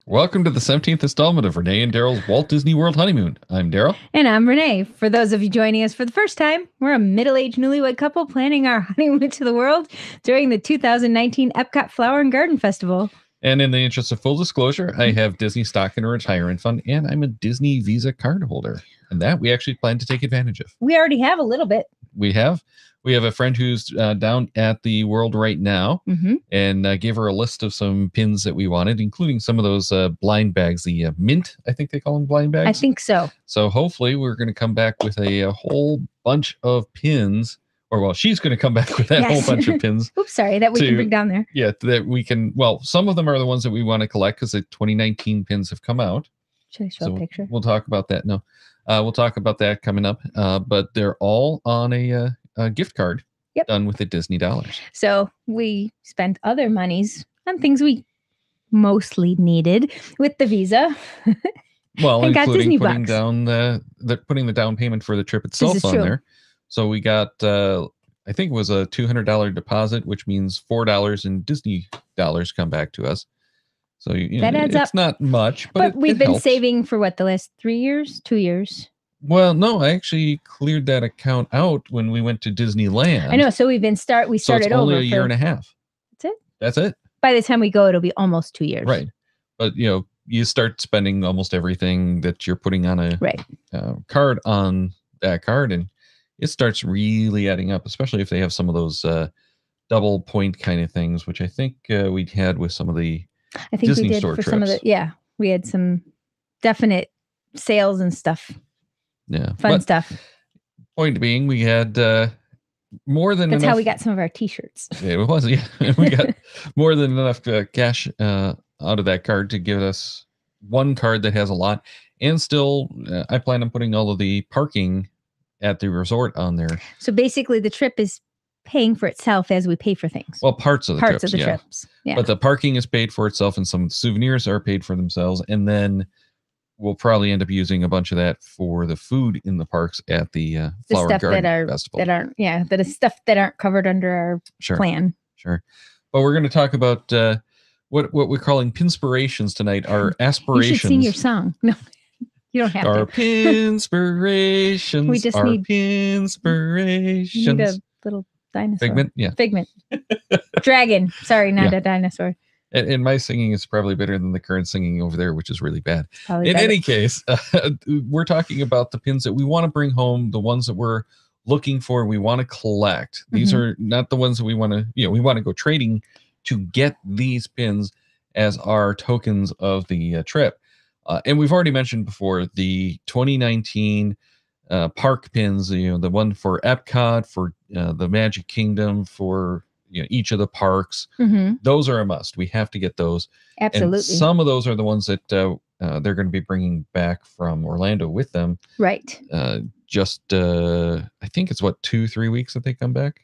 Welcome to the 17th installment of Renee and Darryl's Walt Disney World Honeymoon. I'm Darryl. And I'm Renee. For those of you joining us for the first time, we're a middle-aged newlywed couple planning our honeymoon to the world during the 2019 Epcot Flower and Garden Festival. And in the interest of full disclosure, I have Disney stock in a retirement fund, and I'm a Disney Visa card holder. And that we actually plan to take advantage of. We already have a little bit. We have a friend who's down at the World right now, and gave her a list of some pins that we wanted, including some of those blind bags, the mint, I think they call them blind bags. I think so. So hopefully we're going to come back with a whole bunch of pins, or well, she's going to come back with that whole bunch of pins. Oops, sorry, that we can bring down there. Yeah, that we can. Well, some of them are the ones that we want to collect because the 2019 pins have come out. Should I show a picture? We'll talk about that. No, we'll talk about that coming up. But they're all on a gift card. Yep. Done with the Disney dollars. So we spent other monies on things we mostly needed with the Visa. Well, and including putting down putting the down payment for the trip itself on there. So we got I think it was a $200 deposit, which means $4 in Disney dollars come back to us. So that adds up. It's not much, but we've been helps. saving for what, the last 3 years, 2 years. Well, no, I actually cleared that account out when we went to Disneyland. I know. So we started so it's only over. A year and a half. That's it. That's it. By the time we go, it'll be almost 2 years. Right. But you start spending almost everything that you're putting on a card on that card, and it starts really adding up, especially if they have some of those double point kind of things, which I think we had with some of the Disney we did store for trips. Some of the, we had some definite sales and stuff. Yeah. Fun stuff. Point being, we had more than That's enough. how we got some of our t-shirts. It was, yeah. We got more than enough cash out of that card to give us one card that has a lot. And still, I plan on putting all of the parking at the resort on there. So basically, the trip is paying for itself as we pay for things. Well, parts of the trips. Yeah. But the parking is paid for itself, and some souvenirs are paid for themselves. And then we'll probably end up using a bunch of that for the food in the parks at the Flower and Garden Festival. That is stuff that aren't covered under our plan. Sure. But we're going to talk about what we're calling Pinsperations tonight, our aspirations. You should sing your song. No, you don't have our to. Pinsperations. We just need Pinsperations. You need a little dinosaur. Figment? Yeah. Figment. Dragon. Sorry, not a dinosaur. And my singing is probably better than the current singing over there, which is really bad. In any case, we're talking about the pins that we want to bring home, the ones that we're looking for, we want to collect. These are not the ones that we want to, we want to go trading to get these pins as our tokens of the trip. And we've already mentioned before the 2019 park pins, the one for Epcot, for the Magic Kingdom, for each of the parks. Those are a must. We have to get those. Absolutely. And some of those are the ones that they're going to be bringing back from Orlando with them. Right. I think it's 2-3 weeks that they come back.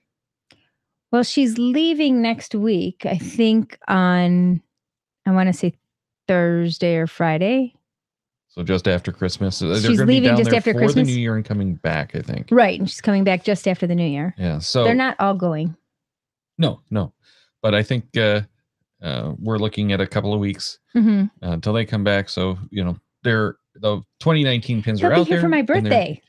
Well, she's leaving next week. I think on, I want to say Thursday or Friday. So just after Christmas. She's leaving just after Christmas. For the New Year and coming back, I think. Right. And she's coming back just after the New Year. Yeah. So they're not all going. No. But I think we're looking at a couple of weeks until they come back. So, the 2019 pins are out there. For my birthday.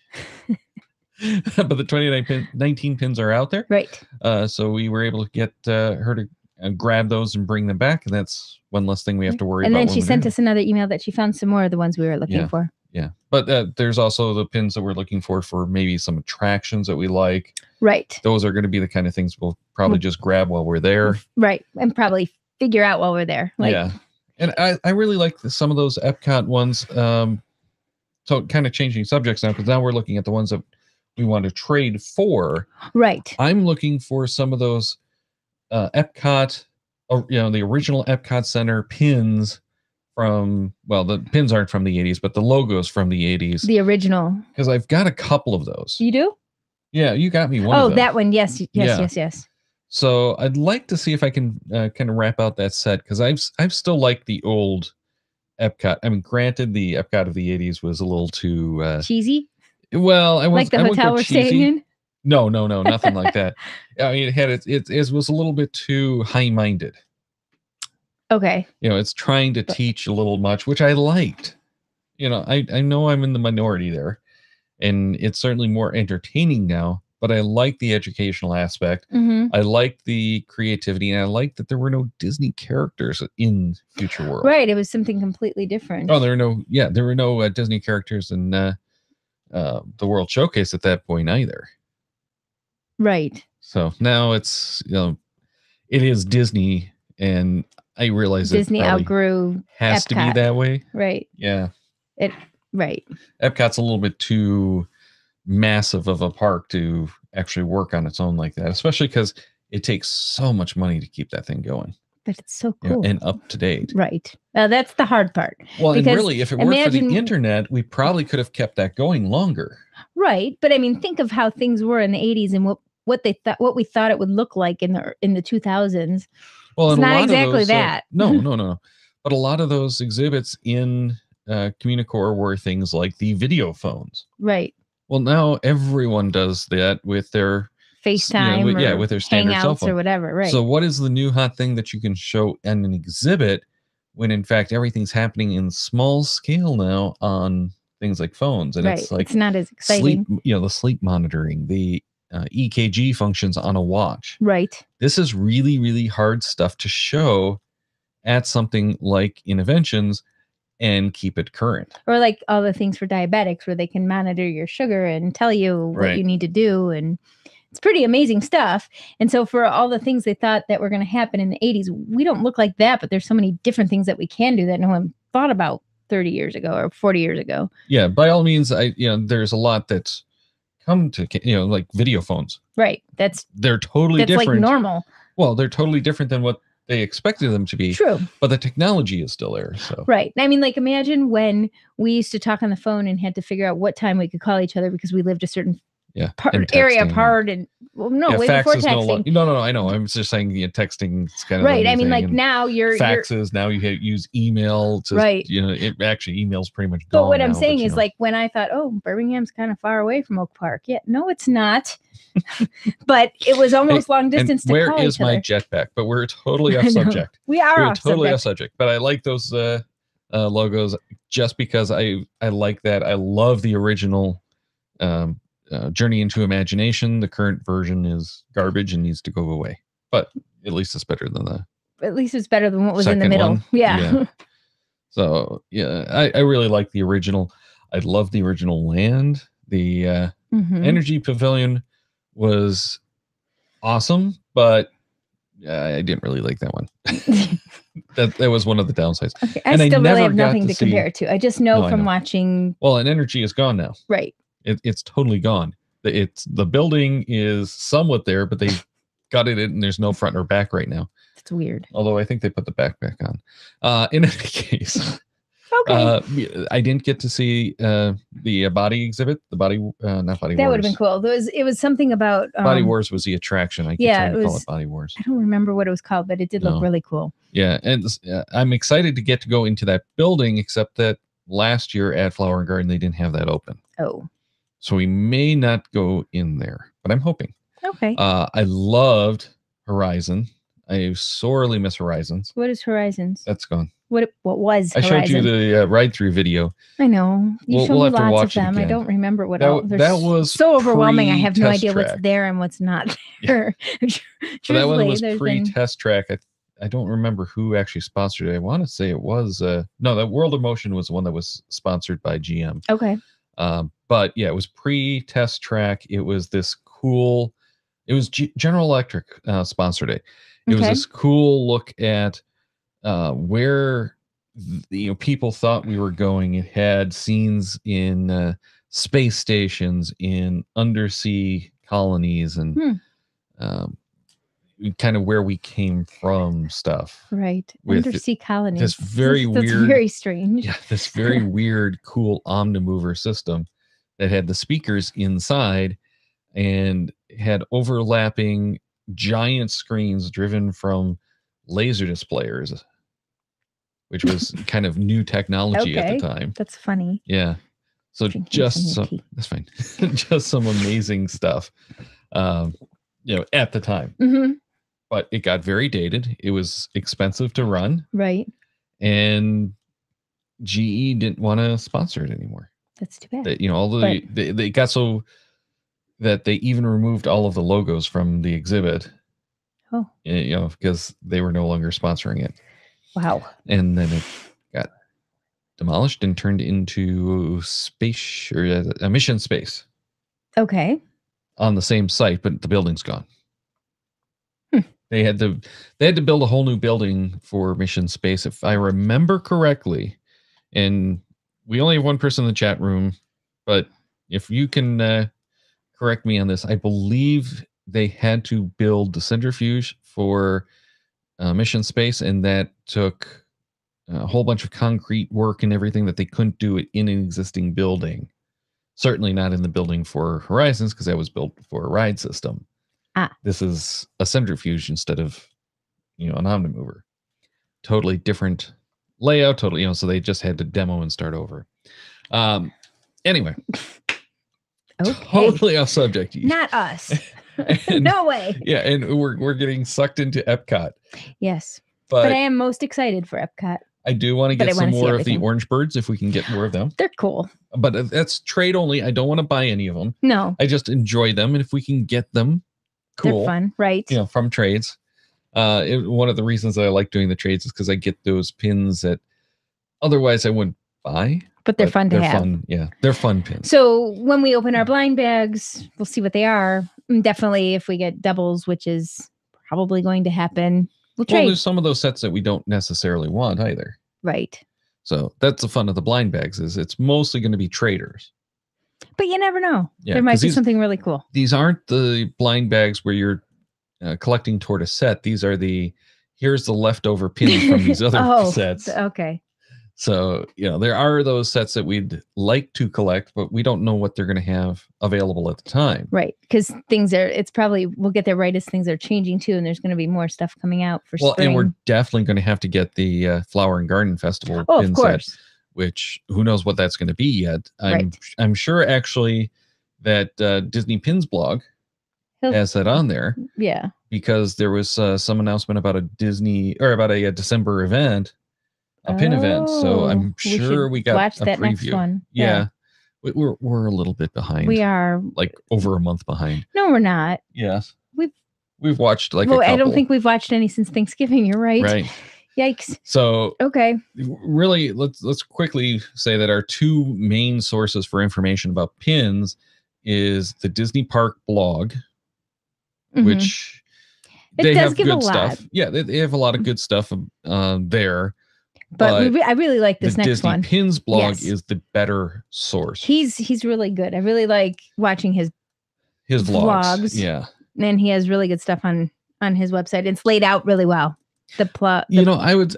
But the 2019 pins are out there. Right. So we were able to get her to grab those and bring them back. And that's one less thing we have to worry about. And then she sent us another email that she found some more of the ones we were looking for. Yeah. But there's also the pins that we're looking for maybe some attractions that we like. Right. Those are going to be the kind of things we'll probably just grab while we're there. Right. And probably figure out while we're there. Yeah. And I really like some of those Epcot ones. So kind of changing subjects now, because now we're looking at the ones that we want to trade for. Right. I'm looking for some of those Epcot, the original Epcot Center pins from, the pins aren't from the 80s, but the logo's from the 80s. The original. Because I've got a couple of those. You do? Yeah, you got me one of them. Oh, that one. Yes. So I'd like to see if I can kind of wrap out that set, because I've still liked the old Epcot. I mean, granted, the Epcot of the 80s was a little too cheesy. Well, like the hotel we're staying in. No, nothing like that. I mean, it was a little bit too high-minded. Okay. It's trying to teach a little much, which I liked. I know I'm in the minority there, and it's certainly more entertaining now, but I like the educational aspect. I like the creativity, and I like that there were no Disney characters in Future World. Right. It was something completely different. Oh, there were no Disney characters in the World Showcase at that point either. Right. So now it's, it is Disney, and I realize Disney outgrew has Epcot. to be that way. Right. Yeah. Right. Epcot's a little bit too massive of a park to actually work on its own like that, especially because it takes so much money to keep that thing going. But it's so cool and up to date. Right. That's the hard part. Well, and really, if it weren't for the internet, we probably could have kept that going longer. Right. But I mean, think of how things were in the 80s and what we thought it would look like in the 2000s. Well, it's not exactly that. No. But a lot of those exhibits in Communicore were things like the video phones. Right. Well, now everyone does that with their FaceTime, with their standard Hangouts cell phone or whatever. Right. So, what is the new hot thing that you can show in an exhibit when, in fact, everything's happening in small scale now on things like phones? And it's like it's not as exciting. The sleep monitoring, the EKG functions on a watch. Right. This is really, really hard stuff to show at something like Innoventions and keep it current. Or like all the things for diabetics where they can monitor your sugar and tell you what you need to do. And it's pretty amazing stuff. And so for all the things they thought that were going to happen in the 80s, we don't look like that, but there's so many different things that we can do that no one thought about 30 years ago or 40 years ago. Yeah, by all means, there's a lot that's come to, like video phones. Right. They're totally different. Like normal. Well, they're totally different than what they expected them to be. True. But the technology is still there. So right. I mean, like imagine when we used to talk on the phone and had to figure out what time we could call each other because we lived a certain area apart and way before texting. No, I know. I'm just saying texting is kind of right. I mean, like now you're faxes. Now you use email to it actually email's pretty much gone. But what I'm saying is like when I thought, Birmingham's kind of far away from Oak Park. Yeah, no, it's not. But it was almost long distance to where call is each my other. jetpack? But we're totally off subject. We're totally off subject. But I like those logos just because I like that. I love the original Journey into Imagination. The current version is garbage and needs to go away, but at least it's better than what was in the middle. Yeah. So I really like the original. I love the original land. The Energy Pavilion was awesome, but I didn't really like that one. that was one of the downsides. Okay. I still really have nothing to compare it to. I just know from watching. Well, and Energy is gone now. Right. It's totally gone. The building is somewhat there, but they gutted it and there's no front or back right now. It's weird. Although I think they put the back back on. In any case, okay. I didn't get to see the body exhibit. The body, not Body Wars. That would have been cool. It was something about Body Wars was the attraction. I keep trying to call it Body Wars. I don't remember what it was called, but it did look really cool. Yeah, and I'm excited to get to go into that building, except that last year at Flower and Garden they didn't have that open. Oh. So we may not go in there, but I'm hoping. Okay. I loved Horizon. I sorely miss Horizons. What is Horizons? That's gone. What was Horizon? I showed you the ride-through video. I know. You showed me lots of them. I don't remember what else. That was so overwhelming. I have no idea what's there and what's not there. So that one was pre-test track. I don't remember who actually sponsored it. I want to say it was that World of Motion was the one that was sponsored by GM. Okay. But yeah, it was pre-test track. It was this cool. It was General Electric sponsored it. It was this cool look at where people thought we were going. It had scenes in space stations, in undersea colonies, and kind of where we came from stuff. Right. Undersea colonies. This very weird. That's very strange. Yeah, this very weird, cool Omnimover system that had the speakers inside and had overlapping giant screens driven from laser displayers, which was kind of new technology at the time. That's funny. Yeah. So that's fine. Just some amazing stuff, at the time. Mm-hmm. but it got very dated. It was expensive to run. Right. And GE didn't want to sponsor it anymore. That's too bad. That, all they got so that they even removed all of the logos from the exhibit. Oh. Because they were no longer sponsoring it. Wow. And then it got demolished and turned into space or a mission space. Okay. On the same site, but the building's gone. They had to build a whole new building for mission space, if I remember correctly. And we only have one person in the chat room, but if you can correct me on this, I believe they had to build the centrifuge for mission space, and that took a whole bunch of concrete work and everything that they couldn't do it in an existing building. Certainly not in the building for Horizons, because that was built for a ride system. This is a centrifuge instead of, an Omnimover. Totally different layout, totally, so they just had to demo and start over. Anyway. Okay. Totally off subject. Not us. No way. Yeah, and we're getting sucked into Epcot. Yes. But I am most excited for Epcot. I do want to get some more of the orange birds if we can get more of them. They're cool. But that's trade only. I don't want to buy any of them. No. I just enjoy them, and if we can get them, cool. They're fun, right? From trades. One of the reasons that I like doing the trades is because I get those pins that otherwise I wouldn't buy. But they're fun to have. Fun, yeah, they're fun pins. So when we open our blind bags, we'll see what they are. Definitely, if we get doubles, which is probably going to happen, we'll trade. Well, there's some of those sets that we don't necessarily want either. Right. So that's the fun of the blind bags, is it's mostly going to be traders. But you never know. Yeah, there might be something really cool. These aren't the blind bags where you're collecting toward a set. These are here's the leftover pins from these other sets. Okay. So, there are those sets that we'd like to collect, but we don't know what they're going to have available at the time. Right. Because we'll get there right as things are changing too. And there's going to be more stuff coming out for spring. And we're definitely going to have to get the Flower and Garden Festival pin set, which who knows what that's going to be yet. I'm sure actually that Disney Pins blog has that on there. Yeah. Because there was some announcement about a December event. A pin event, so I'm sure we got watch a that preview. Next one. Yeah. We're a little bit behind. We are like over a month behind. No, we're not. Yes, we've watched a couple. I don't think we've watched any since Thanksgiving. You're right. Right. Yikes. So okay, really, let's quickly say that our two main sources for information about pins is the Disney Park blog, which they have good stuff. Yeah, they have a lot of good stuff there. But I really like this next Disney one. Pins blog is the better source. He's really good. I really like watching his vlogs. Yeah, and he has really good stuff on his website. It's laid out really well. I would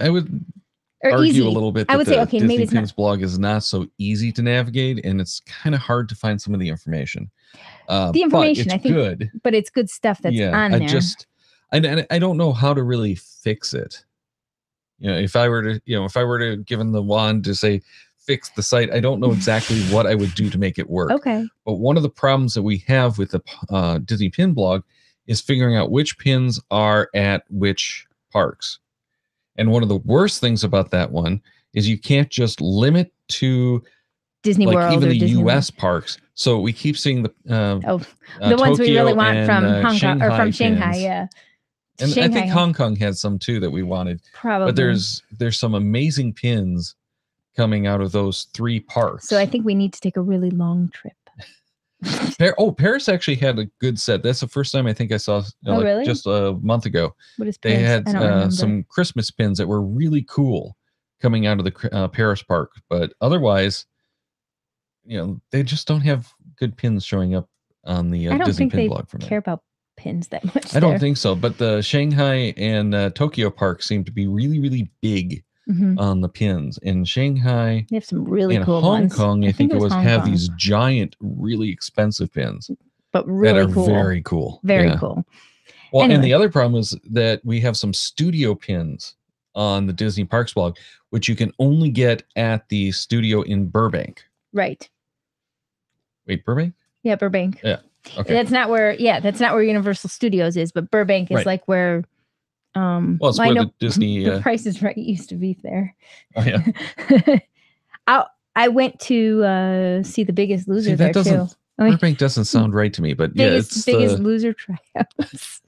argue easy. a little bit. That I would say okay, Disney maybe it's Pins blog is not so easy to navigate, and it's kind of hard to find some of the information. The information, I think, good, but it's good stuff that's on there. I don't know how to really fix it. If I were to given the wand to say fix the site, I don't know exactly what I would do to make it work. Okay. But one of the problems that we have with the Disney Pin blog is figuring out which pins are at which parks. And one of the worst things about that one is you can't just limit to Disney World, even or the Disney U.S. parks. So we keep seeing the ones we really want from Hong Kong or from Shanghai. Pins. Yeah. And Shanghai. I think Hong Kong had some too that we wanted. Probably. But there's some amazing pins coming out of those three parks. So I think we need to take a really long trip. Paris actually had a good set. That's the first time I think I saw really? Just a month ago. What is They had some Christmas pins that were really cool coming out of the Paris park. But otherwise, they just don't have good pins showing up on the Disney Pin blog from there. Care about pins that much. I don't think so, but the Shanghai and Tokyo park seem to be really, really big on the pins. In Shanghai, they have some really cool Hong ones. Kong, I think it was have these giant, really expensive pins, but really that are very cool. Very cool. Well, and the other problem is that we have some studio pins on the Disney Parks blog, which you can only get at the studio in Burbank. Right. Wait, Burbank? Yeah, Burbank. Yeah. Okay. That's not where Universal Studios is, but Burbank is like where Well, it's where the Disney the Price is Right used to be there. Oh yeah. I went to see The Biggest Loser there too. Burbank doesn't sound right to me, but yeah, it's Biggest Loser tryouts.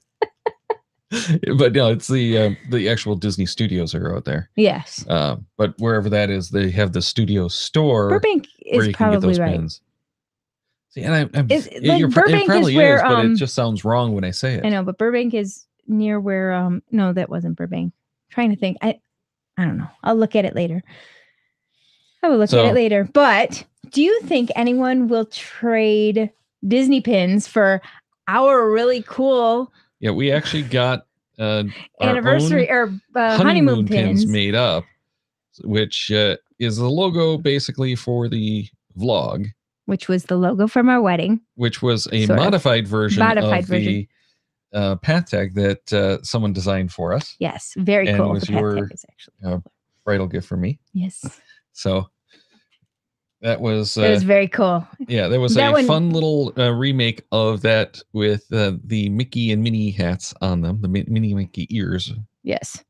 But no, it's the actual Disney studios are out there. Yes. But wherever that is, they have the studio store. Burbank is probably right. Pins. See, and Burbank it probably is where, but it just sounds wrong when I say it. I know, but Burbank is near where no, that wasn't Burbank. I'm trying to think. I don't know. I'll look at it later. I will look at it later. But do you think anyone will trade Disney pins for our really cool? Yeah, we actually got anniversary or honeymoon pins made up, which is the logo basically for the vlog, which was the logo from our wedding, which was a modified version of the path tag that someone designed for us. Yes, very cool. It was your bridal gift for me. Yes. So that was it was very cool. Yeah, there was a fun little remake of that with the Mickey and Minnie hats on them, the Minnie Mickey ears. Yes.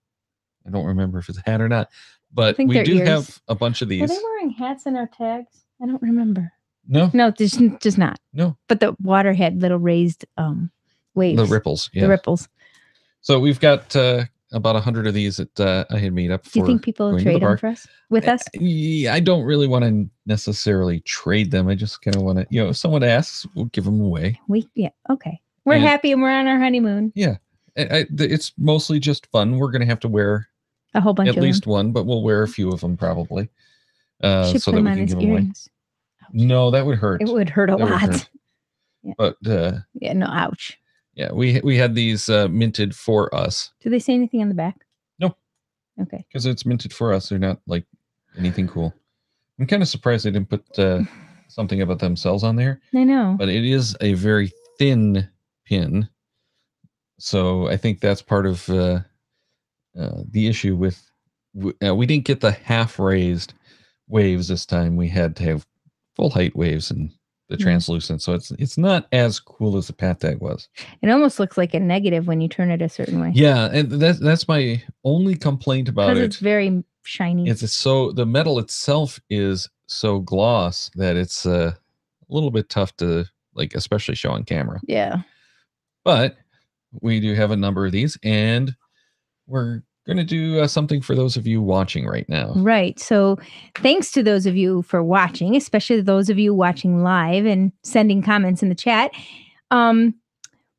I don't remember if it's a hat or not, but we do have a bunch of these. Were they wearing hats in our tags? I don't remember. No. No, just not. No. But the water had little raised waves. The ripples. Yeah. The ripples. So we've got about 100 of these that I had made up. Do you think people will trade them for us? With us? I don't really want to necessarily trade them. I just kind of want to, if someone asks, we'll give them away. Okay. We're happy and we're on our honeymoon. Yeah. It's mostly just fun. We're going to have to wear a whole bunch at least one, but we'll wear a few of them probably. So that we can give them away. No, that would hurt. It would hurt a lot. Yeah. But no, ouch. Yeah, we had these minted for us. Do they say anything on the back? No. Okay. Because it's minted for us. They're not like anything cool. I'm kind of surprised they didn't put something about themselves on there. I know. But it is a very thin pin. So I think that's part of the issue with... we didn't get the half-raised waves this time. We had to have full-height waves and the translucent, so it's not as cool as the path tag was. It almost looks like a negative when you turn it a certain way. Yeah, and that's my only complaint about it. Because it's very shiny. It's so the metal itself is so gloss that it's a little bit tough to especially show on camera. Yeah. But we do have a number of these, and we're going to do something for those of you watching right now. Right. So thanks to those of you for watching, especially those of you watching live and sending comments in the chat.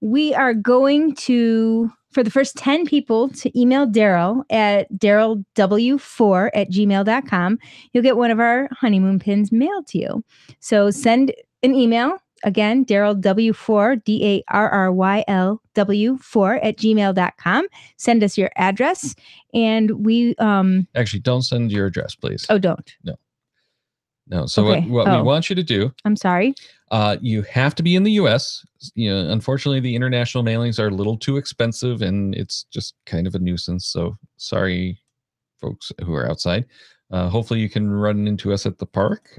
We are going to, for the first 10 people to email Darryl at darrylw4@gmail.com, you'll get one of our honeymoon pins mailed to you. So send an email. Again, DarrylW4, DARRYLW4@gmail.com. Send us your address, and we actually don't send your address, please. Oh, don't. No. So okay. what we want you to do? I'm sorry. You have to be in the U.S. Unfortunately, the international mailings are a little too expensive, and it's just kind of a nuisance. So sorry, folks who are outside. Hopefully you can run into us at the park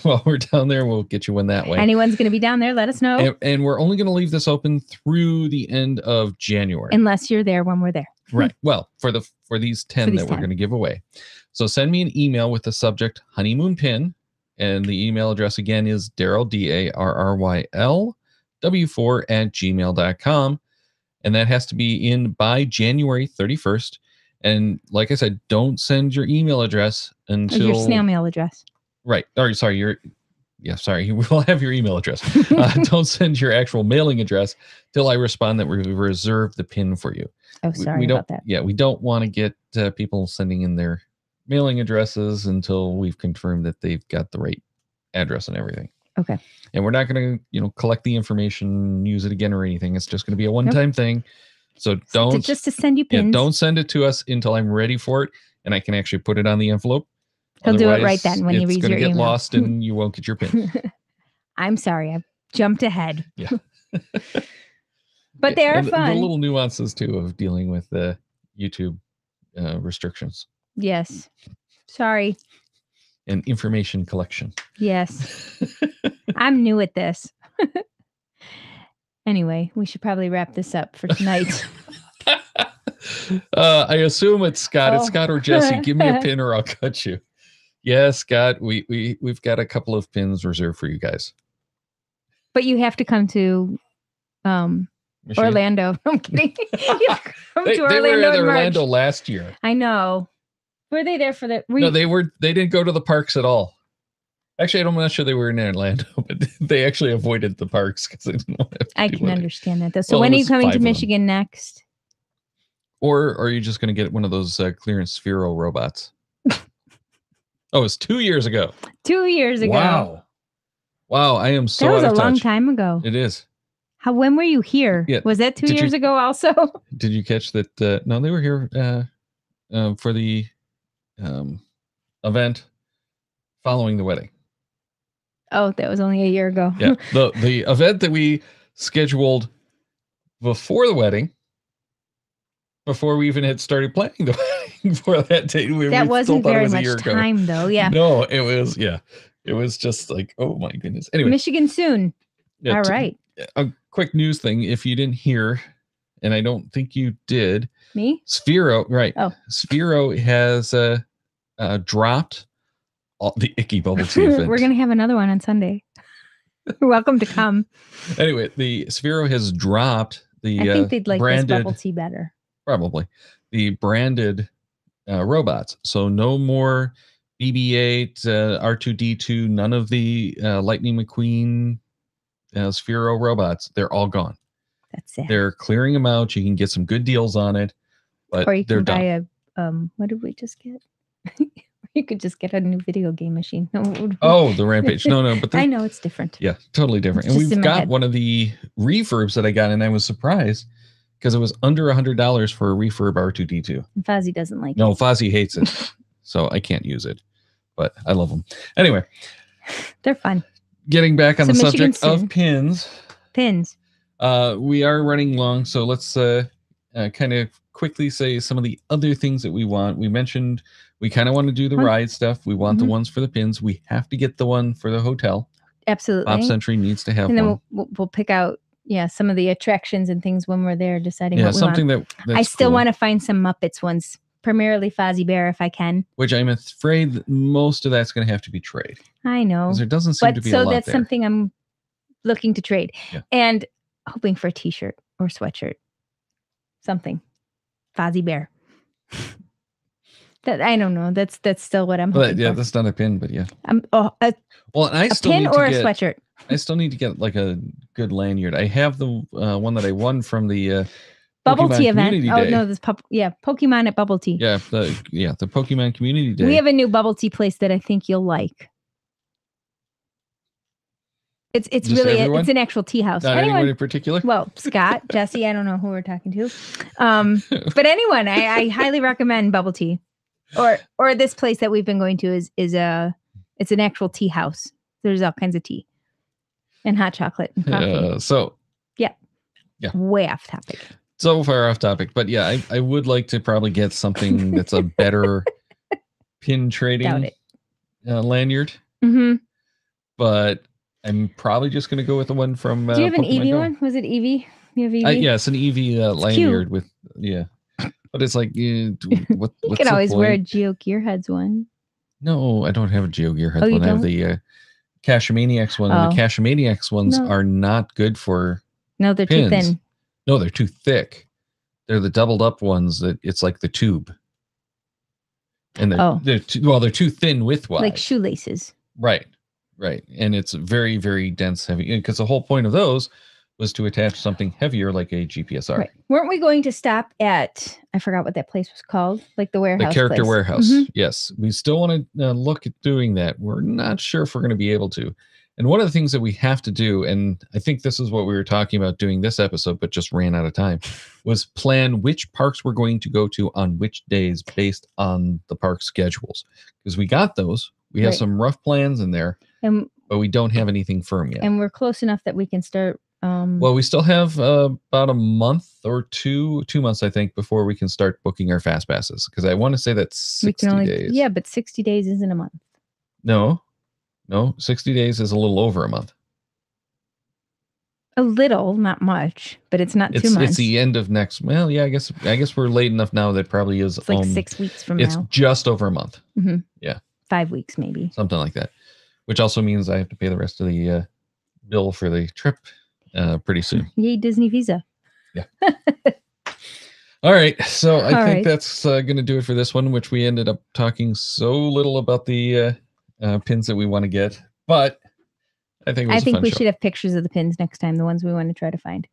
while we're down there. We'll get you one that way. Anyone's going to be down there, let us know. And we're only going to leave this open through the end of January. Unless you're there when we're there. Right. Well, for these 10 that we're going to give away. So send me an email with the subject honeymoon pin. And the email address again is Darryl, DARRYLW4@gmail.com. And that has to be in by January 31st. And like I said, don't send your email address until your snail mail address. Right. Or sorry, we'll have your email address. Don't send your actual mailing address till I respond that we reserve the pin for you. Oh, sorry about that. Yeah, we don't want to get people sending in their mailing addresses until we've confirmed that they've got the right address and everything. Okay. And we're not going to, collect the information, use it again or anything. It's just going to be a one-time thing. So don't just to send you pins. Yeah, don't send it to us until I'm ready for it and I can actually put it on the envelope. He'll do it right then when he reads your email. It's going to get lost and you won't get your pin. I'm sorry, I jumped ahead. Yeah. But they are fun. The little nuances too of dealing with the YouTube restrictions. Yes. Sorry. And information collection. Yes. I'm new at this. Anyway, we should probably wrap this up for tonight. I assume it's Scott. It's Scott or Jesse. Give me a pin or I'll cut you. Yeah, Scott, we've got a couple of pins reserved for you guys. But you have to come to Orlando. I'm kidding. They were in Orlando last year. I know. Were they there for the? No, they didn't go to the parks at all. Actually, I'm not sure they were in Orlando, but they actually avoided the parks because they didn't want to. I can understand that though. So when are you coming to Michigan next? Or are you just going to get one of those clearance Sphero robots? Oh, it's 2 years ago. 2 years ago. Wow. I am so. That was a long time ago. It is. When were you here? Yeah. Was that 2 years ago also? Did you catch that? No, they were here for the event following the wedding. Oh, that was only a year ago. Yeah, the event that we scheduled before the wedding, before we even had started planning the wedding for that date. That wasn't very much time, though. Yeah. No, it was. Yeah, it was just like, oh my goodness. Anyway, Michigan soon. Yeah, all right. A quick news thing, if you didn't hear, and I don't think you did. Me? Sphero, right? Oh, Sphero has dropped all the icky bubble tea event. We're gonna have another one on Sunday. You're welcome to come. Anyway, the Sphero has dropped the. I think they'd like branded, this bubble tea better. Probably the branded robots. So no more BB-8, R2D2, none of the Lightning McQueen Sphero robots. They're all gone. That's it. They're clearing them out. You can get some good deals on it, but or you they're can buy done. What did we just get? You could just get a new video game machine. Oh, the Rampage. No, but I know it's different. Yeah, totally different. And we've got one of the refurbs that I got, and I was surprised because it was under $100 for a refurb R2D2. And Fozzie doesn't like it. No, Fozzie hates it, so I can't use it. But I love them. Anyway, they're fun. Getting back on the subject of pins. Pins. We are running long, so let's kind of quickly say some of the other things that we want. We mentioned we kind of want to do the ride stuff. We want the ones for the pins. We have to get the one for the hotel. Absolutely. Pop Century needs to have and then one. We'll pick out some of the attractions and things when we're there deciding what we something want. that's I still cool. want to find some Muppets ones, primarily Fozzie Bear if I can. Which I'm afraid that most of that's going to have to be trade. I know. Because there doesn't seem to be a lot there. So that's something I'm looking to trade. Yeah. And hoping for a t-shirt or sweatshirt. Something. Fozzie Bear. That I don't know. That's still what I'm hoping for. That's not a pin, but yeah. Well, and I still pin need or to get, a sweatshirt. I still need to get like a good lanyard. I have the one that I won from the Bubble Pokemon Tea event. Community Oh Day. no, this Pokemon at Bubble Tea. Yeah, the Pokemon Community Day. We have a new Bubble Tea place that I think you'll like. It's Just really everyone? it's an actual tea house. Not anyone in particular? Well, Scott, Jesse, I don't know who we're talking to. But anyone, I highly recommend Bubble Tea. Or this place that we've been going to is it's an actual tea house. There's all kinds of tea and hot chocolate and coffee. Yeah. Way off topic. So far off topic, but yeah, I would like to probably get something that's a better pin trading lanyard. Mm-hmm. But I'm probably just going to go with the one from. Do you have an Pokemon Eevee Go. one? Was it Eevee? You have Eevee? Yes, an Eevee lanyard with But it's like, what? You can always wear a Geo Gearheads one. No, I don't have a Geo Gearheads one. I have the Cashmaniacs one. And the Cashmaniacs ones are not good for. No, they're pins. too thin. No, they're too thick. They're the doubled up ones that it's like the tube. And they're too thin widthwise. Like shoelaces. Right. And it's very, very dense, heavy. Because the whole point of those was to attach something heavier like a GPSR. Right. Weren't we going to stop at, I forgot what that place was called, like the warehouse? The character place. warehouse. Mm-hmm. Yes. We still want to look at doing that. We're not sure if we're going to be able to. And one of the things that we have to do, and I think this is what we were talking about doing this episode, but just ran out of time, was plan which parks we're going to go to on which days based on the park schedules. Because we got those. We have some rough plans in there, but we don't have anything firm yet. And we're close enough that we can start. Well, we still have about a month or 2 months, I think, before we can start booking our fast passes. Because I want to say that's 60 days. Yeah, but 60 days isn't a month. No, 60 days is a little over a month. A little, not much, but it's not 2 months. It's the end of next. Well, yeah, I guess we're late enough now that probably is. It's like 6 weeks from it's now. It's just over a month. Mm-hmm. Yeah. 5 weeks, maybe. Something like that. Which also means I have to pay the rest of the bill for the trip pretty soon. Yay, Disney Visa. Yeah. All right. So I think that's going to do it for this one, which we ended up talking so little about the pins that we want to get. But I think we should have pictures of the pins next time, the ones we want to try to find.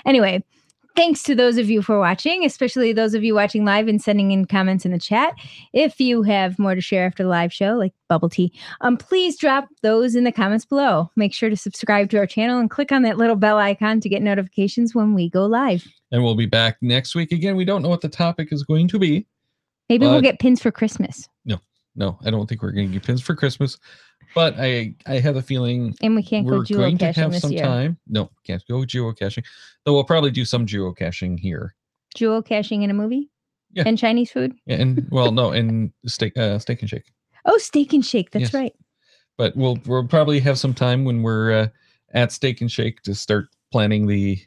Anyway, thanks to those of you for watching, especially those of you watching live and sending in comments in the chat. If you have more to share after the live show, like bubble tea, please drop those in the comments below. Make sure to subscribe to our channel and click on that little bell icon to get notifications when we go live. And we'll be back next week. Again, we don't know what the topic is going to be. Maybe we'll get pins for Christmas. No, I don't think we're going to get pins for Christmas. But I have a feeling and we can't go geocaching to have this some year. Time. No, can't go geocaching. Though we'll probably do some geocaching here. Geocaching in a movie? Yeah. And Chinese food? Yeah, and steak and shake. Oh, Steak and Shake. That's right. But we'll probably have some time when we're at Steak and Shake to start planning the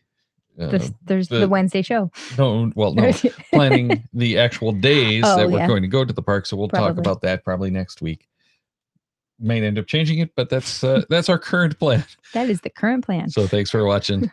Wednesday show. No, planning the actual days that we're going to go to the park. So we'll talk about that probably next week. May end up changing it, but that's our current plan. That is the current plan. So thanks for watching.